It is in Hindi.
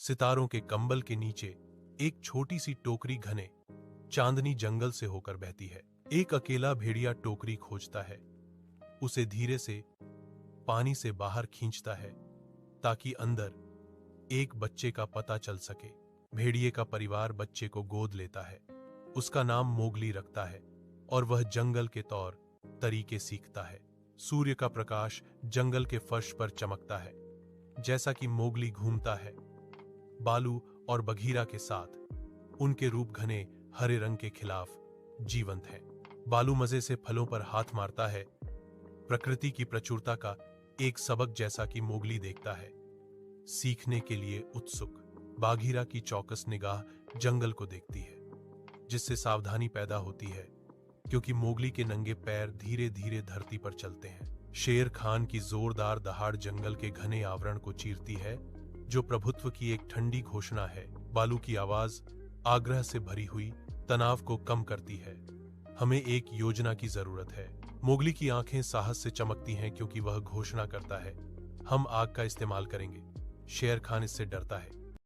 सितारों के कंबल के नीचे एक छोटी सी टोकरी घने चांदनी जंगल से होकर बहती है। एक अकेला भेड़िया टोकरी खोजता है, उसे धीरे से पानी से बाहर खींचता है ताकि अंदर एक बच्चे का पता चल सके। भेड़िए का परिवार बच्चे को गोद लेता है, उसका नाम मोगली रखता है और वह जंगल के तौर तरीके सीखता है। सूर्य का प्रकाश जंगल के फर्श पर चमकता है। जैसा कि मोगली घूमता है, बालू और बघीरा के साथ उनके रूप घने हरे रंग के खिलाफ जीवंत हैं। बालू मजे से फलों पर हाथ मारता है, प्रकृति की प्रचुरता का एक सबक जैसा कि मोगली देखता है, सीखने के लिए उत्सुक। बाघीरा की चौकस निगाह जंगल को देखती है, जिससे सावधानी पैदा होती है क्योंकि मोगली के नंगे पैर धीरे धीरे धरती पर चलते हैं। शेर खान की जोरदार दहाड़ जंगल के घने आवरण को चीरती है, जो प्रभुत्व की एक ठंडी घोषणा है। बालू की आवाज आग्रह से भरी हुई तनाव को कम करती है। हमें एक योजना की जरूरत है। मोगली की आंखें साहस से चमकती हैं क्योंकि वह घोषणा करता है, हम आग का इस्तेमाल करेंगे। शेर खान इससे डरता है,